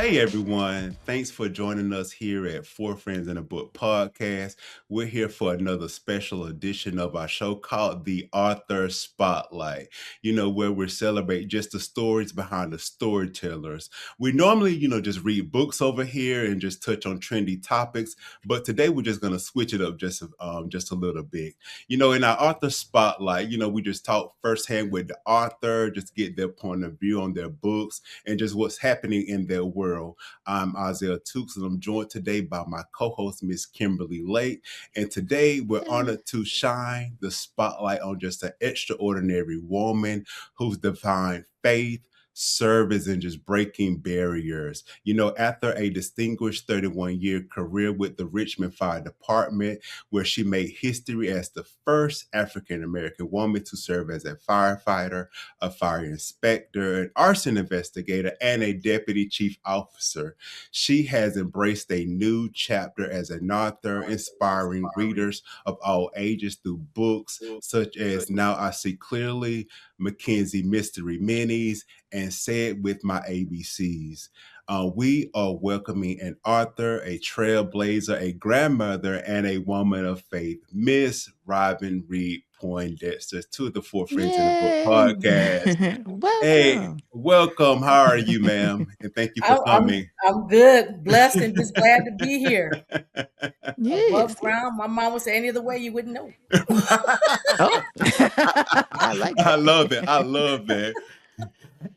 Hey everyone, thanks for joining us here at Four Friends in a Book podcast. We're here for another special edition of our show called The Author Spotlight, where we celebrate just the stories behind the storytellers. We normally, just read books over here and just touch on trendy topics, but today we're just going to switch it up just a little bit. In our Author Spotlight, we just talk firsthand with the author, just get their point of view on their books and just what's happening in their world. I'm Isaiah Tukes, and I'm joined today by my co-host, Miss Kimberly Lake. And today we're honored to shine the spotlight on just an extraordinary woman who's defined faith, service, and just breaking barriers. After a distinguished 31-year career with the Richmond Fire Department, where she made history as the first African-American woman to serve as a firefighter, a fire inspector, an arson investigator, and a deputy chief officer. She has embraced a new chapter as an author, inspiring readers of all ages through books such as Now I See Clearly, Mackenzie Mystery Minis, and Say It With My ABCs. We are welcoming an author, a trailblazer, a grandmother, and a woman of faith, Miss Robin Reed-Poindexter, to the Four Friends in the Book podcast. Hey, Welcome. welcome. How are you, ma'am? And thank you for I'm coming. I'm good, blessed, and just glad to be here. Above Yes. ground. My mom would say any other way you wouldn't know. Oh, I like I that. love it. I love that.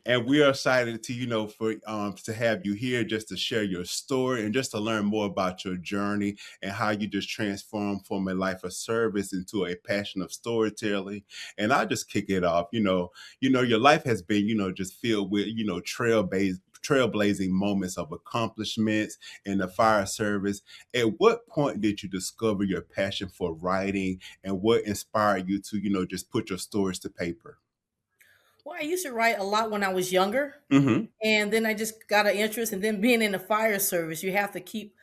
And we are excited to, for to have you here just to share your story and just to learn more about your journey and how you just transformed from a life of service into a passion of storytelling. And I'll just kick it off. Your life has been, just filled with, trailblazing moments of accomplishments in the fire service. At what point did you discover your passion for writing, and what inspired you to, just put your stories to paper? Well, I used to write a lot when I was younger, Mm-hmm. and then I just got an interest. And then being in the fire service, you have to keep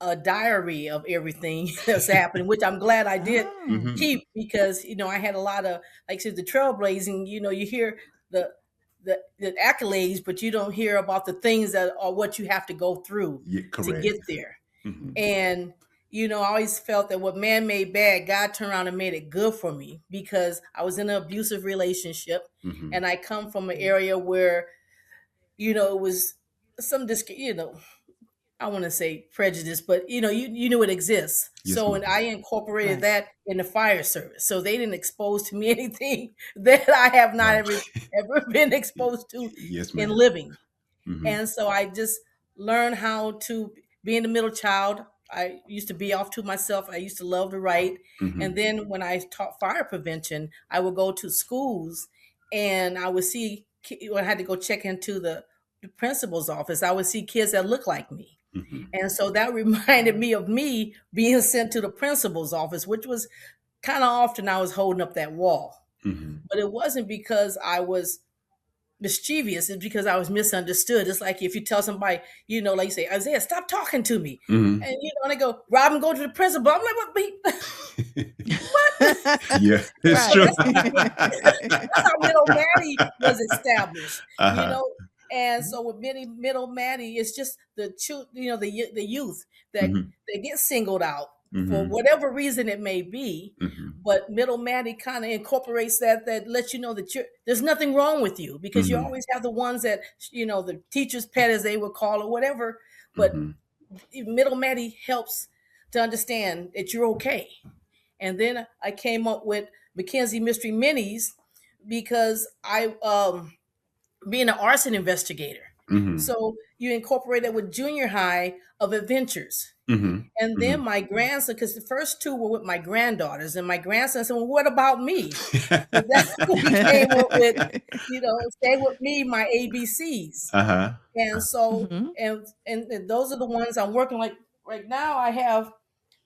a diary of everything that's happening, which I'm glad I did Oh, Mm-hmm. keep because I had a lot of, like I said, the trailblazing. You hear the accolades, but you don't hear about the things that are what you have to go through Yeah, to correct. get there. Mm-hmm. And I always felt that what man made bad, God turned around and made it good for me because I was in an abusive relationship, Mm-hmm. and I come from an area where it was some I want to say prejudice, but you knew it exists. Yes, So, and ma'am. I incorporated right. that in the fire service. So they didn't expose to me anything that I have not Wow. ever been exposed to Yes, in ma'am. living. Mm-hmm. And so I just learned how to be in the middle child. I used to be off to myself. I used to love to write. Mm-hmm. And then when I taught fire prevention, I would go to schools and I would see, when I had to go check into the principal's office, I would see kids that looked like me. Mm-hmm. And so that reminded me of me being sent to the principal's office, which was kind of often I was holding up that wall. Mm-hmm. But it wasn't because I was mischievous, it's because I was misunderstood. It's like if you tell somebody, like you say, Isaiah, stop talking to me. Mm-hmm. And and they go, Robin, go to the principal. I'm like, what? Yeah, it's Right. true. That's how middle Maddie was established, you Uh-huh. know. And so with middle Maddie, it's just the youth that Mm-hmm. they get singled out for Mm-hmm. whatever reason it may be. Mm-hmm. But middle Maddie kind of incorporates that lets you know that there's nothing wrong with you because you Mm-hmm. always have the ones that the teacher's pet as they would call or whatever. But Mm-hmm. middle Maddie helps to understand that you're okay. And then I came up with Mackenzie Mystery Minis because I being an arson investigator. Mm-hmm. So you incorporate that with junior high of adventures. Mm-hmm. And then my grandson, because the first two were with my granddaughters, and my grandson said, well, what about me? So that's when we came up with, stay with me, my ABCs. Uh-huh. And so, Mhm. and those are the ones I'm working like right now. I have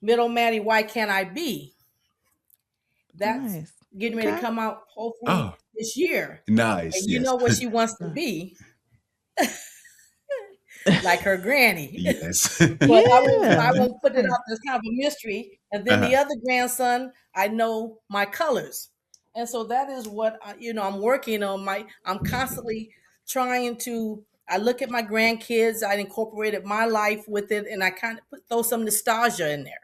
Middle Maddie, Why Can't I Be? That's Nice. getting ready to Okay. come out hopefully Oh, this year. nice. And you Yes. know what she wants to Nice. be, like her granny. Yes. But I Yeah. won't put it Okay. out. There's kind of a mystery. And then the Uh-huh. other grandson, I know my colors, and so that is what I'm working on. I'm constantly trying to I look at my grandkids, I incorporated my life with it, and I kind of throw some nostalgia in there.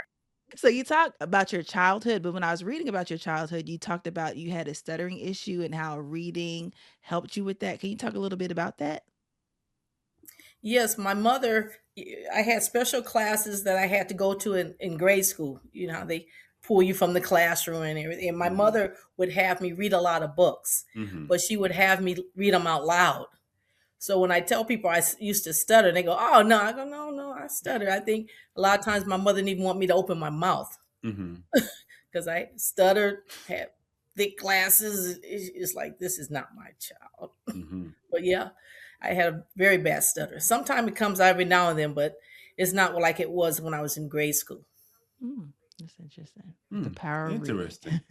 So you talk about your childhood, but when I was reading about your childhood, you talked about you had a stuttering issue and how reading helped you with that. Can you talk a little bit about that? Yes, my mother, I had special classes that I had to go to in grade school. You know how they pull you from the classroom and everything. And my Mhm. mother would have me read a lot of books, Mhm. but she would have me read them out loud. So when I tell people used to stutter, they go, "Oh no!" I go, "No, no, I stutter." I think a lot of times my mother didn't even want me to open my mouth Mhm. because I stuttered, had thick glasses. It's like this is not my child. Mhm. But yeah, I had a very bad stutter. Sometimes it comes out every now and then, but it's not like it was when I was in grade school. Mm, that's interesting. The Hmm. power of reading. Interesting.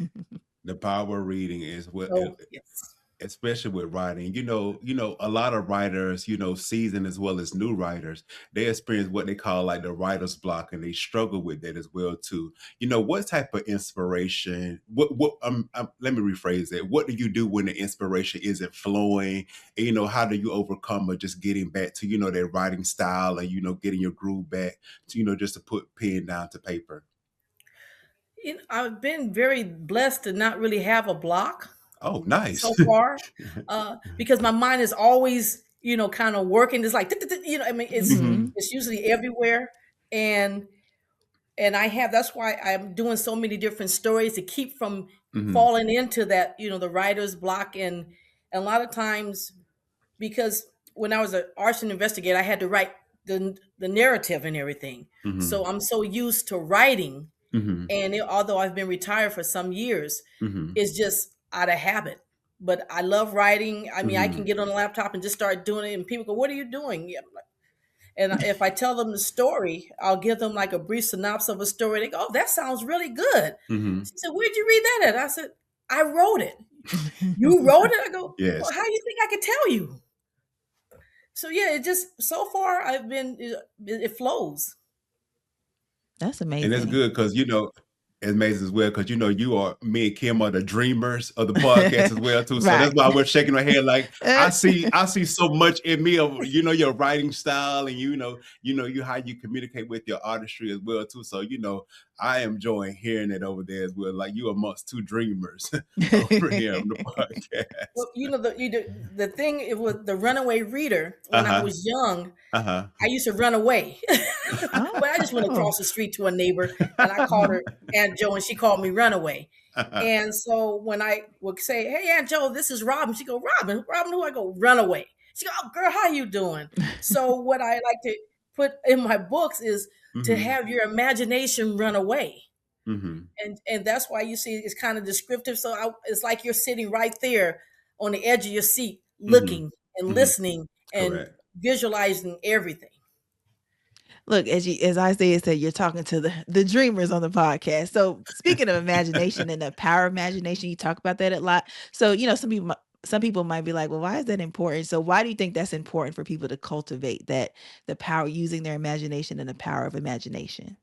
The power of reading is what Oh yes. especially with writing. A lot of writers, seasoned as well as new writers, they experience what they call like the writer's block, and they struggle with that as well too. What type of inspiration? Let me rephrase that. What do you do when the inspiration isn't flowing? And, how do you overcome or just getting back to that writing style, and getting your groove back to just to put pen down to paper? I've been very blessed to not really have a block Oh, nice. so far, because my mind is always, kind of working. It's like, I mean, it's Hmm. Hmm. it's usually everywhere, and I have. That's why I'm doing so many different stories to keep from Hmm. falling into that, the writer's block, and a lot of times because when I was an arson investigator, I had to write the narrative and everything. Hmm. So I'm so used to writing, Hmm. and although I've been retired for some years, Hmm. it's just out of habit. But I love writing. I mean, I can Hmm. get on a laptop and just start doing it, and people go, "What are you doing?" Yeah. And if I tell them the story, I'll give them like a brief synopsis of a story. They go, "Oh, that sounds really good." Hmm. She said, "Where'd you read that at?" I said, "I wrote it." "You wrote it?" I go, "Well, Yes. how do you think I could tell you?" So yeah, it just so far it flows. That's And that's amazing. good because, it's amazing as well because, me and Kim are the dreamers of the podcast as well too. So that's Right. why we're shaking our head like I see so much in me of, your writing style, and, you how you communicate with your artistry as well too. So, I am enjoying hearing it over there as well. Like you amongst two dreamers over here on the podcast. Well, the thing it was the runaway reader. When I Uh-huh. was young, Uh-huh. I used to run away. But I just went Oh. across the street to a neighbor and I called her Aunt Joe and she called me Runaway. Uh-huh. And so when I would say, "Hey Aunt Joe, this is Robin," she go, "Robin, Robin who?" I go, "Runaway." She go, "Oh girl, how you doing?" So what I like to put in my books is to Mhm. have your imagination run away. Mhm. And that's why you see it's kind of descriptive. So it's like you're sitting right there on the edge of your seat, Mhm. looking and Mhm. listening and Correct. visualizing everything. Look, as Isaiah said, you're talking to the dreamers on the podcast. So speaking of imagination and the power of imagination, you talk about that a lot. So, some people might be like, well, why is that important? So why do you think that's important for people to cultivate that the power using their imagination and the power of imagination?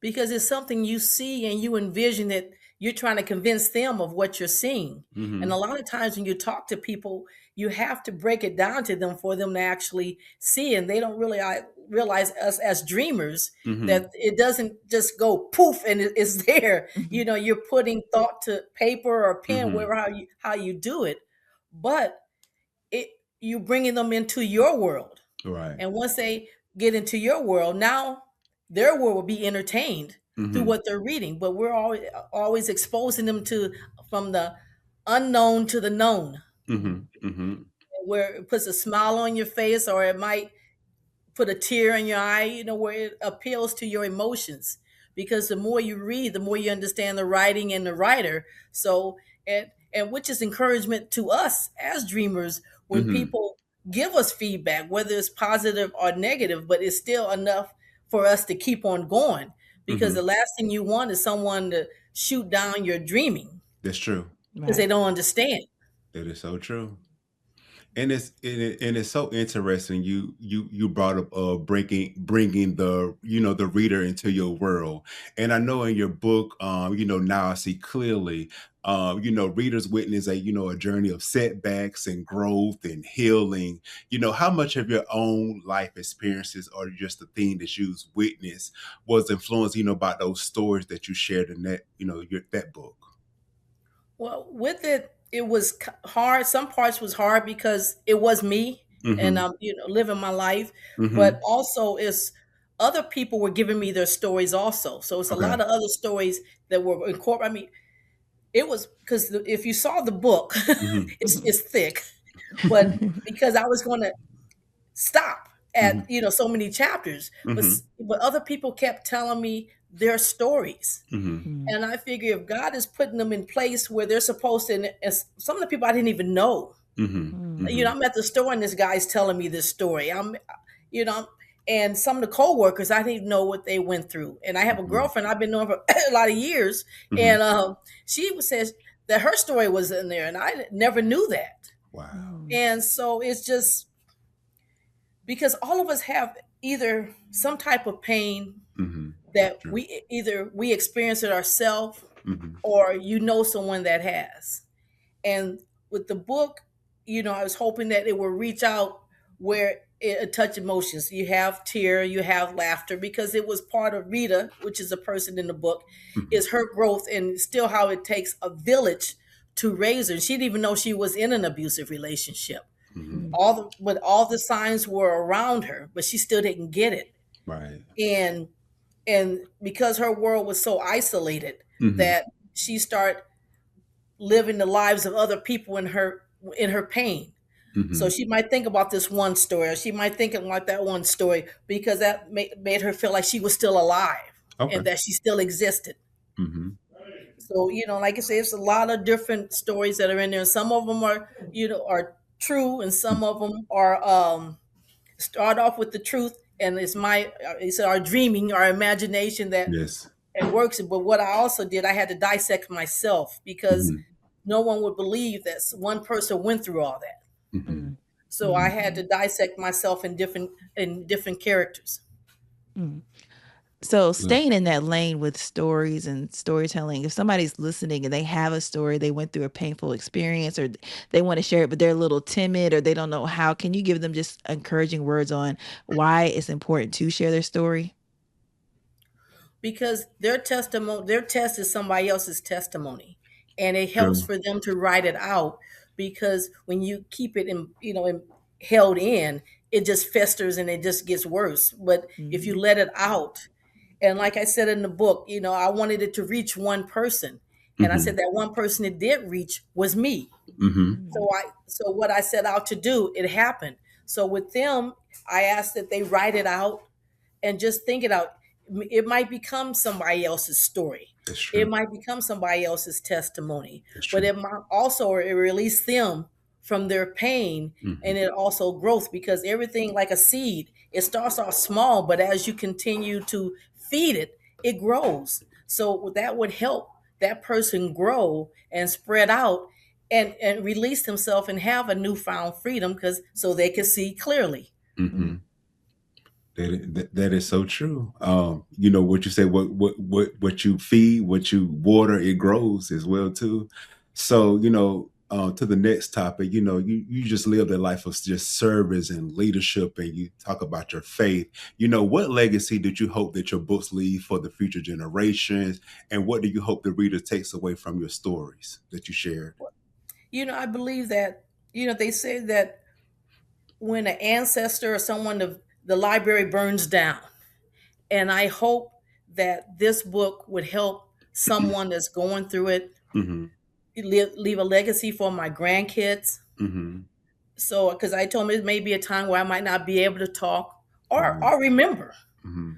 Because it's something you see and you envision that you're trying to convince them of what you're seeing. And a Mhm. lot of times when you talk to people, you have to break it down to them for them to actually see. And they don't really realize us as dreamers that Mhm. it doesn't just go poof and it's there. Mhm. You're putting thought to paper or pen, Mhm. wherever how you do it. But it you bringing them into your world. Right. And once they get into your world, now their world will be entertained through Mhm. what they're reading. But we're always exposing them to from the unknown to the known, Mhm. Mhm. Mhm. where it puts a smile on your face, or it might put a tear in your eye, where it appeals to your emotions. Because the more you read, the more you understand the writing and the writer. So, and which is encouragement to us as dreamers when Mhm. people give us feedback, whether it's positive or negative, but it's still enough for us to keep on going. Because the Mhm. last thing you want is someone to shoot down your dreaming That's true. because they Right. don't understand. That is so true. And it's so interesting. You brought up bringing the the reader into your world, and I know in your book, now I see clearly, readers witness a journey of setbacks and growth and healing. How much of your own life experiences or just the thing that you witnessed was influenced, by those stories that you shared in that book. Well, with it, it was hard. Some parts was hard because it was me, and Mm-hmm. I'm, living my life. But Mm-hmm. also, it's other people were giving me their stories also. So it's a Okay. lot of other stories that were incorporated. I mean, it was because if you saw the book, Mm-hmm. it's thick. But because I was going to stop at Mm-hmm. so many chapters, but Mm-hmm. but other people kept telling me their stories. Mm-hmm. And I figure if God is putting them in place where they're supposed to, and some of the people I didn't even know. Mm-hmm. Mm-hmm. I'm at the store and this guy's telling me this story. You know, and some of the coworkers I didn't even know what they went through. And I have a Mm-hmm. girlfriend I've been knowing for a lot of years, Mm-hmm. and says that her story was in there, and I never knew that. Wow. And so it's just because all of us have either some type of pain Mm-hmm. that True. we experience it ourselves, Mm-hmm. or someone that has. And with the book, I was hoping that it will reach out where it touch emotions. You have tear, you have laughter, because it was part of Rita, which is a person in the book, Mm-hmm. is her growth and still how it takes a village to raise her. She didn't even know she was in an abusive relationship. Mm-hmm. All the signs were around her, but she still didn't get it. Right. And because her world was so isolated Mm-hmm. that she started living the lives of other people in her pain. So Mm-hmm. she might think about this one story, or she might think about that one story because that made her feel like she was still alive Okay. and that she still existed. Mm-hmm. So, like I say, it's a lot of different stories that are in there. Some of them are, are true, and some of them are start off with the truth, and it's our dreaming, our imagination that Yes. it works. But what I also did, I had to dissect myself because Mm-hmm. no one would believe that one person went through all that. Mm-hmm. So I had to dissect myself in different characters. So Good. staying in that lane with stories and storytelling, if somebody's listening and they have a story, they went through a painful experience or they want to share it, but they're a little timid or they don't know how, can you give them just encouraging words on why it's important to share their story? Because their test is somebody else's testimony, and it helps True. for them to write it out. Because when you keep it held in, it just festers and it just gets worse. But if you Mhm. let it out, and like I said in the book, I wanted it to reach one person, and I Mm-hmm. said that one person it did reach was me. Mm-hmm. So what I set out to do, it happened. So with them, I asked that they write it out and just think it out. It might become somebody else's story. That's It true. might become somebody else's testimony, That's but true. it might also release them from their pain, Mm-hmm. and it also growth, because everything like a seed, it starts off small, but as you continue to feed it, it grows. So that would help that person grow and spread out and release themselves and have a newfound freedom, because so they can see clearly. Mm-hmm. That is so true. What you say, what you feed, what you water, it grows as well too. So, to the next topic, you just live a life of just service and leadership, and you talk about your faith. What legacy did you hope that your books leave for the future generations, and what do you hope the reader takes away from your stories that you shared? I believe that, they say that when an ancestor or someone, the library burns down. And I hope that this book would help someone that's going through it, Mm-hmm. leave a legacy for my grandkids. Mm-hmm. So, because I told them it may be a time where I might not be able to talk Right. or remember. Mm-hmm.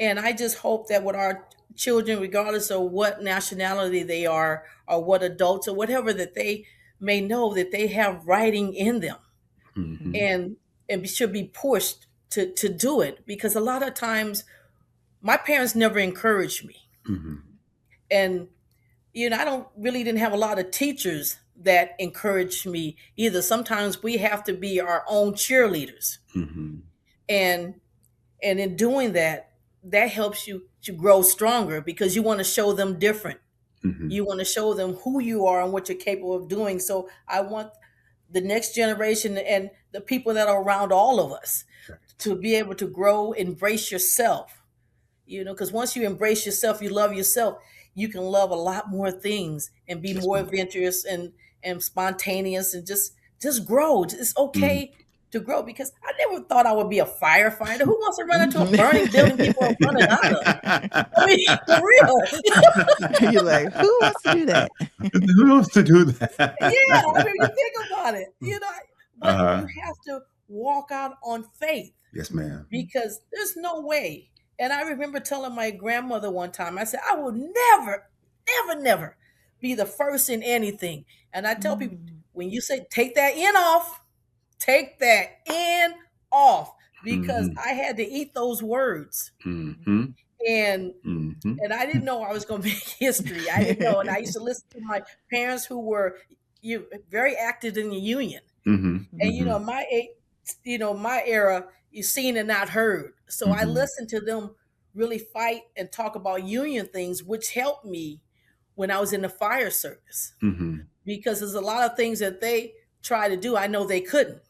And I just hope that with our children, regardless of what nationality they are or what adults or whatever, that they may know that they have writing in them, Mm-hmm. and should be pushed to do it, because a lot of times my parents never encouraged me, Mm-hmm. and I don't really didn't have a lot of teachers that encouraged me. Either sometimes we have to be our own cheerleaders, Mhm. and in doing that, that helps you to grow stronger because you want to show them different. Mhm. You want to show them who you are and what you're capable of doing. So I want the next generation and the people that are around all of us Right. to be able to grow, embrace yourself. Because once you embrace yourself, you love yourself, you can love a lot more things and be Yes, more ma'am. adventurous and spontaneous and just grow. It's Mhm. okay to grow because I never thought I would be a firefighter. Who wants to run into a burning building people are running out of? I mean, for real. You're like, who wants to do that? Who wants to do Yeah, I mean, you that? think about it, but Uh-huh. you have to walk out on faith Yes, ma'am. because there's no way. And I remember telling my grandmother one time, I said, I will never, never, never be the first in anything. And I tell people, Mm. when you say take that in off, take that in off, because Mhm. I had to eat those words. Mhm. And Mhm. I didn't know I was going to make history. I didn't know. And I used to listen to my parents who were very active in the union. Mhm. And Mhm. my era, you seen and not heard. So I Mhm. listened to them really fight and talk about union things, which helped me when I was in the fire service. Mhm. Because there's a lot of things that they try to do, I know they couldn't.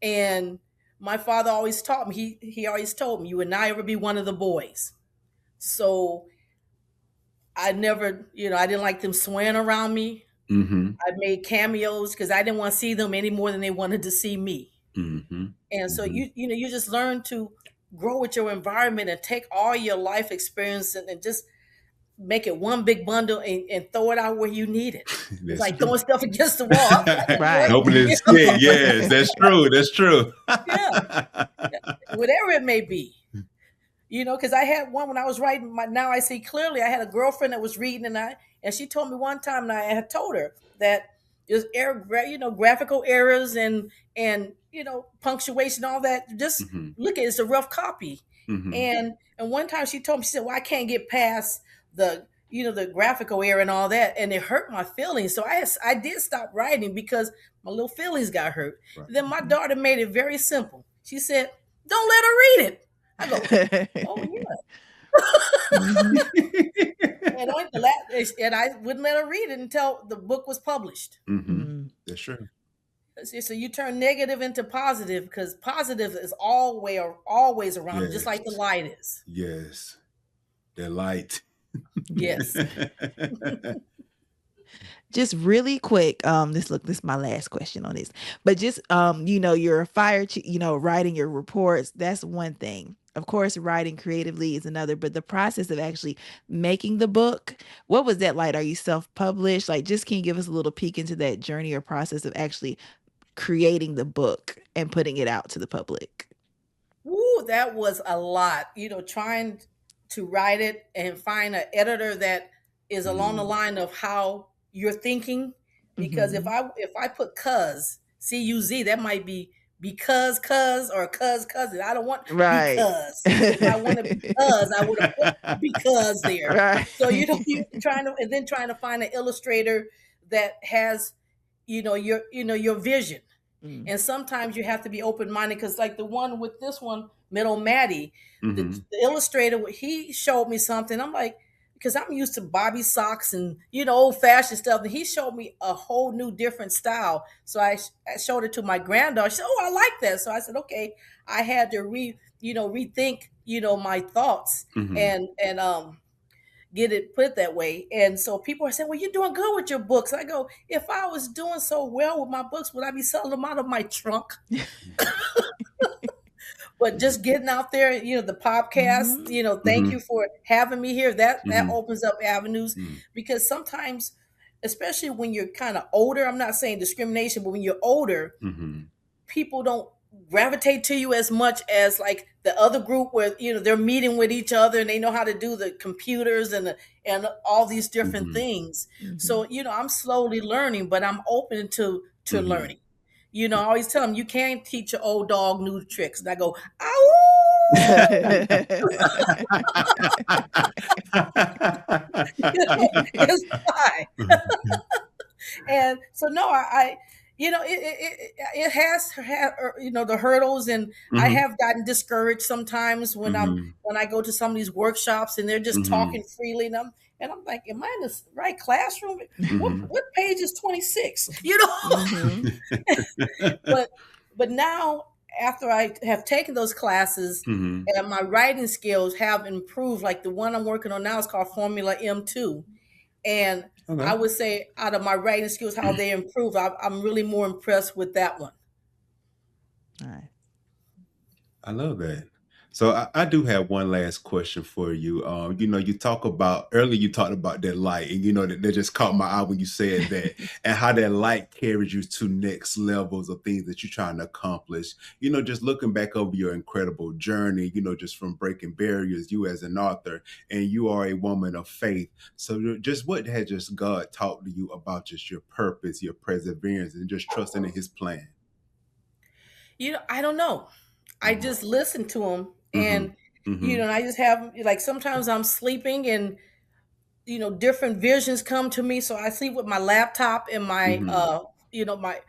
And my father always taught me, he always told me, you would not ever be one of the boys. So I never, I didn't like them swearing around me. Mhm. I made cameos because I didn't want to see them any more than they wanted to see me. Mhm. And so Mhm. you just learn to grow with your environment and take all your life experience and just make it one big bundle and throw it out where you need it. It's That's like true. throwing stuff against the wall. That doesn't work. Right. Hoping it stick. Yes, that's true. That's true. Yeah, whatever it may be. Because I had one when I was writing my Now I See Clearly. I had a girlfriend that was reading, and she told me one time, and I had told her that there's graphical errors and punctuation, all that. Just Mhm. look at it, it's a rough copy. Mhm. And one time she told me, she said, "Well, I can't get past the graphical error and all that," and it hurt my feelings. So I did stop writing because my little feelings got hurt. Right. Then my daughter made it very simple. She said, "Don't let her read it." I go, "Oh yeah." Mhm. And I wouldn't let her read it until the book was published. Mhm. Mm. That's true. So you turn negative into positive because positive is always around, just like the Yes. light is. Yes. The light. Yes. Just really quick, this is my last question on this. But just you're a fire chief, writing your reports, that's one thing. Of course, writing creatively is another, but the process of actually making the book, what was that like? Are you self-published? Like, just can you give us a little peek into that journey or process of actually creating the book and putting it out to the public? Ooh, that was a lot. Trying to write it and find an editor that is along the Mm. line of how you're thinking. Because if Mhm. I put cuz, that might be because cuz or cuz cousin. I don't want Right. because. If I want to because, I would have put because there. Right. So you trying to find an illustrator that has your vision. Mm. And sometimes you have to be open minded because, like the one with this one, Middle Maddie, Mhm. the illustrator, he showed me something. I'm like, because I'm used to Bobby socks and old fashioned stuff, and he showed me a whole new different style. So I showed it to my granddaughter. She said, "Oh, I like that." So I said, "Okay." I had to rethink my thoughts Mhm. and get it put that way. And so people are saying, "Well, you're doing good with your books." I go, "If I was doing so well with my books, would I be selling them out of my trunk?" But just getting out there, the podcast, Mhm. thank Mhm. you for having me here. That Mhm. opens up avenues Mhm. because sometimes, especially when you're kind of older, I'm not saying discrimination, but when you're older, Mhm. people don't gravitate to you as much as like the other group where they're meeting with each other and they know how to do the computers and all these different Mhm. things. Mhm. So I'm slowly learning, but I'm open to Mhm. learning. I always tell them you can't teach an old dog new tricks, and I go, "Ow!" It's fine. And so no, it has had the hurdles, and I Mhm. have gotten discouraged sometimes when Mhm. I go to some of these workshops and they're just talking Mhm. freely, and I'm like, am I in the right classroom? Mhm. What page is 26? You know. Mhm. but but now, after I have taken those classes Mhm. and my writing skills have improved, like the one I'm working on now is called Formula M2. And I Okay. would say, out of my writing skills, how they improve, I'm really more impressed with that one. Nice. I love that. So I do have one last question for you. You talk about earlier, you talked about that light, and that just caught my eye when you said that, and how that light carries you to next levels of things that you're trying to accomplish. Just looking back over your incredible journey, just from breaking barriers, you as an author, and you are a woman of faith. So just what had just God taught to you about just your purpose, your perseverance, and just trusting in His plan? I don't know. I Mhm. just listen to them, Mhm. and Mhm. I just have, like, sometimes I'm sleeping, and different visions come to me. So I sleep with my laptop and my Mhm. my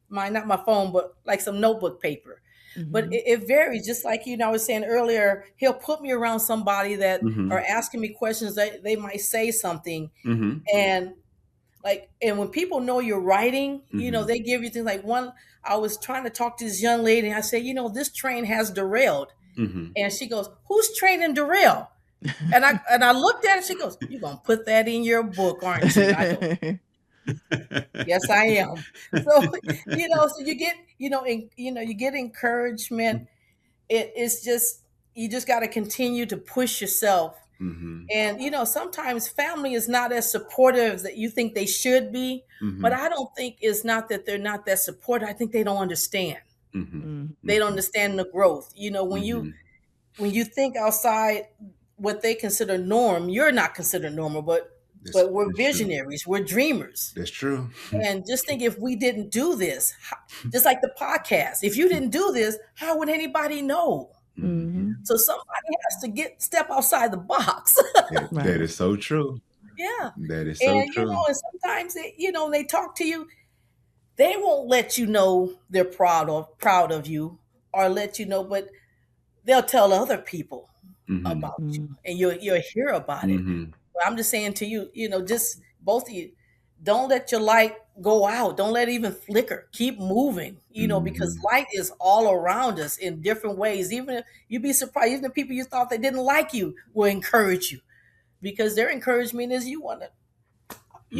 my not my phone, but like some notebook paper. But Mhm. it varies, just like I was saying earlier. He'll put me around somebody that are Mhm. asking me questions. They might say something, Mhm. and when people know you're writing, Mhm. they give you things like one. I was trying to talk to this young lady, and I said, this train has derailed, Mhm. and she goes, "Whose train and derail?" And I looked at it. She goes, "You're gonna put that in your book, aren't you?" I go, "Yes, I am." So so you get encouragement. It's just, you just got to continue to push yourself. Mhm. And sometimes family is not as supportive that you think they should be. But Mhm. I don't think it's not that they're not that supportive. I think they don't understand. Mhm. Mhm. They don't Mhm. understand the growth. Mhm. When you think outside what they consider norm, you're not considered normal, That's but we're that's true. visionaries, we're dreamers. That's true. And just think, if we didn't do this, just like the podcast, if you didn't do this, how would anybody know? Mhm. Mhm. So somebody has to step outside the box. That Right. is so true. Yeah. That is so And true. and sometimes they talk to you, they won't let you know they're proud of you, or let you know, but they'll tell other people Mhm. about you, Mm. and you'll hear about it. Mhm. But I'm just saying to you, just both of you, don't let your light go out. Don't let it even flicker. Keep moving, because Mhm. light is all around us in different ways. Even if you'd be surprised, even the people you thought they didn't like you will encourage you, because their encouragement is, I'm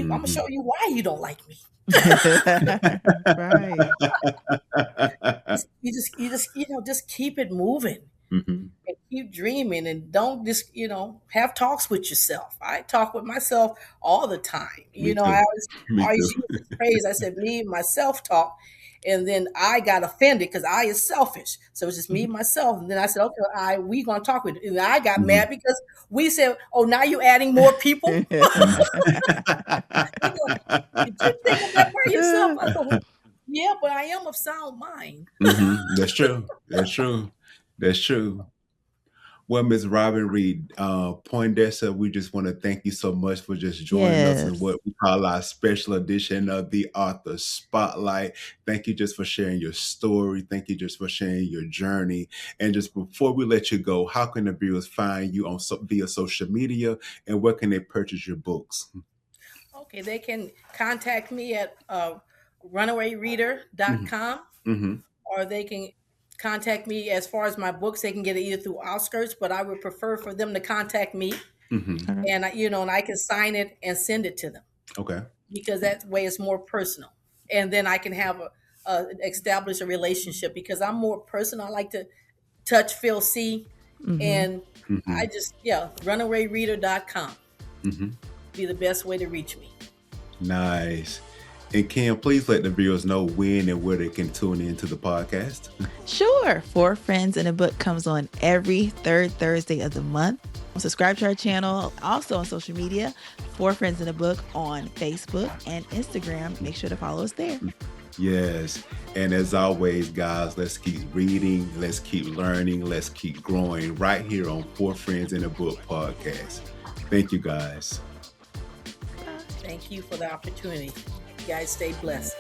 gonna show Mhm. you why you don't like me. Right. Just keep it moving, Mhm. and keep dreaming, and don't just have talks with yourself. I talk with myself all the time. Me I too. Me always too. use this phrase. I said, me and myself talk, and then I got offended because I is selfish, so it's just me and myself. And then I said, okay, we gonna talk with it. And I got Mhm. mad because we said, oh, now you adding more people. Mhm. He goes, did you think of that by yourself? I go, yeah, but I am of sound mind. Mhm. That's true. That's true. That's true. Well, Miss Robin Reed, Poindexter, we just want to thank you so much for just joining us in Yes. what we call our special edition of the Author Spotlight. Thank you just for sharing your story. Thank you just for sharing your journey. And just before we let you go, how can the viewers find you via social media, and where can they purchase your books? Okay, they can contact me at Mhm. runawayreader.com, Mhm. or they can contact me. As far as my books, they can get it either through Outskirts, but I would prefer for them to contact me, Mhm. Okay. and I can sign it and send it to them, Okay. because that way it's more personal. And then I can have establish a relationship, because I'm more personal. I like to touch, feel, see. Mhm. And I Mhm. just, yeah, runawayreader.com Mhm. be the best way to reach me. Nice. And Kim, please let the viewers know when and where they can tune into the podcast. Sure. Four Friends in a Book comes on every third Thursday of the month. Subscribe to our channel, also on social media, Four Friends in a Book on Facebook and Instagram. Make sure to follow us there. Yes. And as always, guys, let's keep reading, let's keep learning, let's keep growing right here on Four Friends in a Book podcast. Thank you, guys. Bye. thank you for the opportunity. You guys stay blessed.